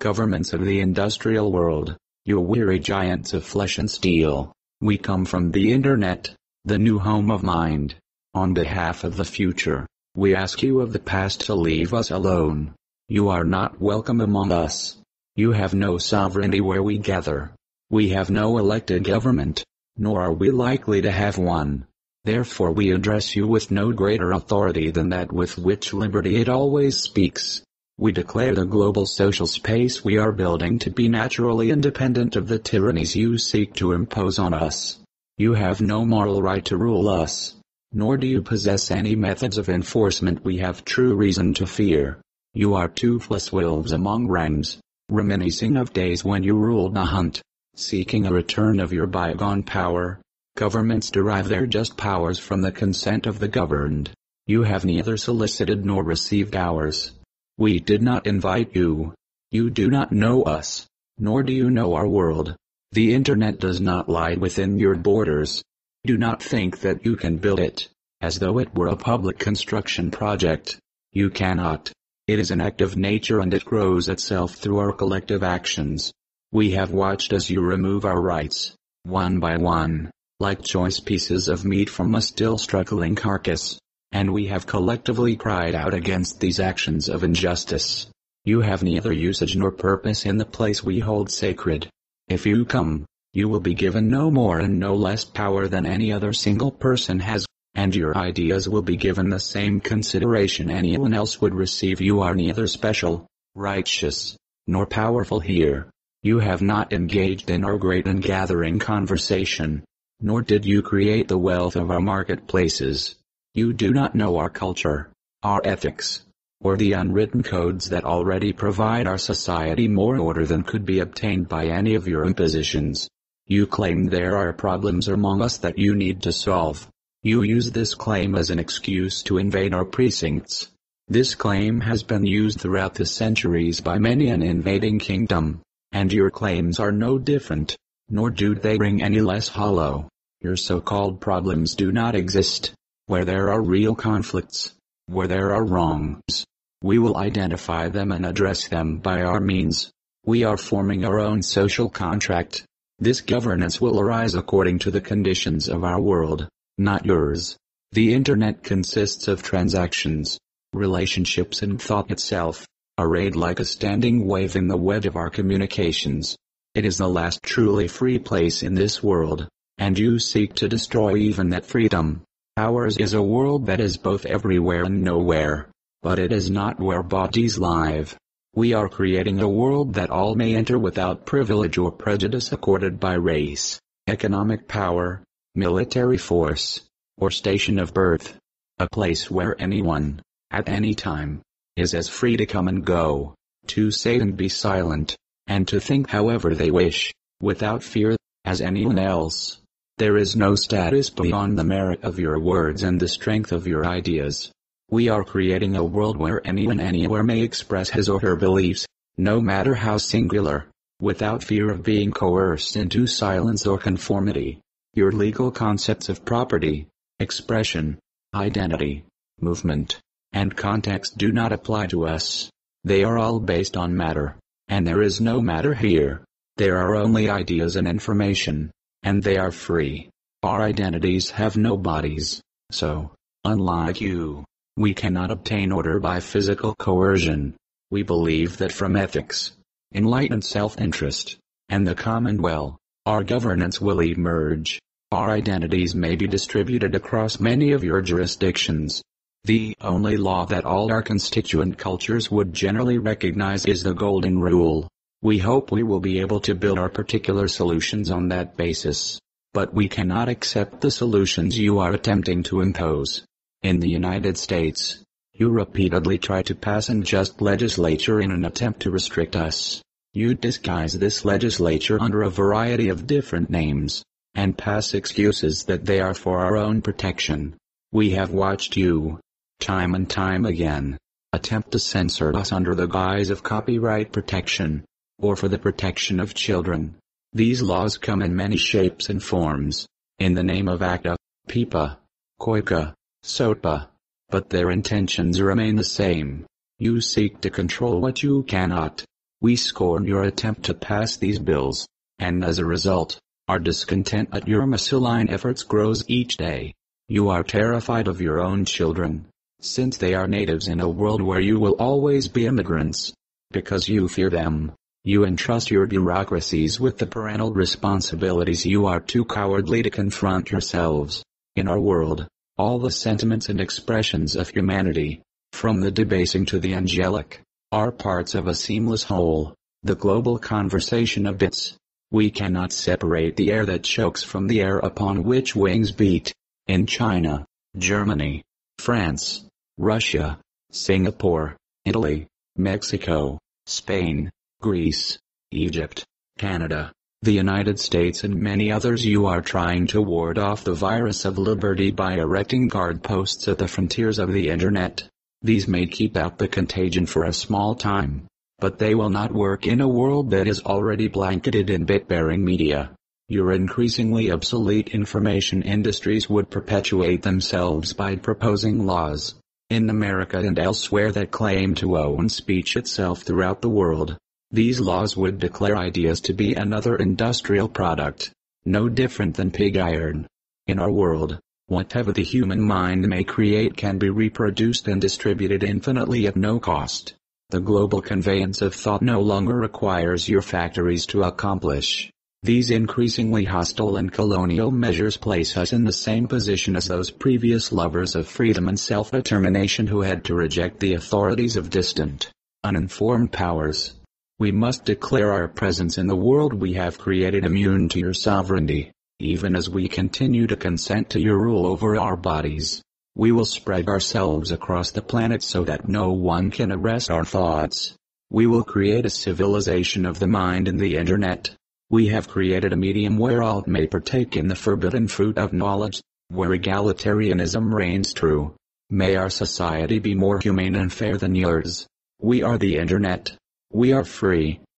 governments of the industrial world, you weary giants of flesh and steel. We come from the internet, the new home of mind. On behalf of the future, we ask you of the past to leave us alone. You are not welcome among us. You have no sovereignty where we gather. We have no elected government, nor are we likely to have one. Therefore we address you with no greater authority than that with which liberty it always speaks. We declare the global social space we are building to be naturally independent of the tyrannies you seek to impose on us. You have no moral right to rule us, nor do you possess any methods of enforcement we have true reason to fear. You are toothless wolves among rams, reminiscing of days when you ruled the hunt, seeking a return of your bygone power. Governments derive their just powers from the consent of the governed. You have neither solicited nor received ours. We did not invite you. You do not know us, nor do you know our world. The internet does not lie within your borders. Do not think that you can build it, as though it were a public construction project. You cannot. It is an act of nature and it grows itself through our collective actions. We have watched as you remove our rights, one by one, like choice pieces of meat from a still struggling carcass, and we have collectively cried out against these actions of injustice. You have neither usage nor purpose in the place we hold sacred. If you come, you will be given no more and no less power than any other single person has, and your ideas will be given the same consideration anyone else would receive. You are neither special, righteous, nor powerful here. You have not engaged in our great and gathering conversation, nor did you create the wealth of our marketplaces. You do not know our culture, our ethics, or the unwritten codes that already provide our society more order than could be obtained by any of your impositions. You claim there are problems among us that you need to solve. You use this claim as an excuse to invade our precincts. This claim has been used throughout the centuries by many an invading kingdom, and your claims are no different, nor do they ring any less hollow. Your so-called problems do not exist. Where there are real conflicts, where there are wrongs, we will identify them and address them by our means. We are forming our own social contract. This governance will arise according to the conditions of our world, not yours. The internet consists of transactions, relationships and thought itself, arrayed like a standing wave in the web of our communications. It is the last truly free place in this world, and you seek to destroy even that freedom. Ours is a world that is both everywhere and nowhere, but it is not where bodies live. We are creating a world that all may enter without privilege or prejudice accorded by race, economic power, military force, or station of birth. A place where anyone, at any time, is as free to come and go, to say and be silent, and to think however they wish, without fear, as anyone else. There is no status beyond the merit of your words and the strength of your ideas. We are creating a world where anyone anywhere may express his or her beliefs, no matter how singular, without fear of being coerced into silence or conformity. Your legal concepts of property, expression, identity, movement, and context do not apply to us. They are all based on matter, and there is no matter here. There are only ideas and information, and they are free. Our identities have no bodies, so, unlike you, we cannot obtain order by physical coercion. We believe that from ethics, enlightened self-interest, and the common will, our governance will emerge. Our identities may be distributed across many of your jurisdictions. The only law that all our constituent cultures would generally recognize is the Golden Rule. We hope we will be able to build our particular solutions on that basis, but we cannot accept the solutions you are attempting to impose. In the United States, you repeatedly try to pass unjust legislation in an attempt to restrict us. You disguise this legislature under a variety of different names, and pass excuses that they are for our own protection. We have watched you, time and time again, attempt to censor us under the guise of copyright protection, or for the protection of children. These laws come in many shapes and forms, in the name of ACTA, PIPA, COICA, SOPA, but their intentions remain the same. You seek to control what you cannot. We scorn your attempt to pass these bills, and as a result, our discontent at your misaligned efforts grows each day. You are terrified of your own children, since they are natives in a world where you will always be immigrants. Because you fear them, you entrust your bureaucracies with the parental responsibilities you are too cowardly to confront yourselves. In our world, all the sentiments and expressions of humanity, from the debasing to the angelic, are parts of a seamless whole, the global conversation of bits. We cannot separate the air that chokes from the air upon which wings beat. In China, Germany, France, Russia, Singapore, Italy, Mexico, Spain, Greece, Egypt, Canada, the United States and many others, you are trying to ward off the virus of liberty by erecting guard posts at the frontiers of the Internet. These may keep out the contagion for a small time, but they will not work in a world that is already blanketed in bit-bearing media. Your increasingly obsolete information industries would perpetuate themselves by proposing laws, in America and elsewhere, that claim to own speech itself throughout the world. These laws would declare ideas to be another industrial product, no different than pig iron. In our world, whatever the human mind may create can be reproduced and distributed infinitely at no cost. The global conveyance of thought no longer requires your factories to accomplish. These increasingly hostile and colonial measures place us in the same position as those previous lovers of freedom and self-determination who had to reject the authorities of distant, uninformed powers. We must declare our presence in the world we have created immune to your sovereignty, even as we continue to consent to your rule over our bodies. We will spread ourselves across the planet so that no one can arrest our thoughts. We will create a civilization of the mind in the Internet. We have created a medium where all may partake in the forbidden fruit of knowledge, where egalitarianism reigns true. May our society be more humane and fair than yours. We are the Internet. We are free.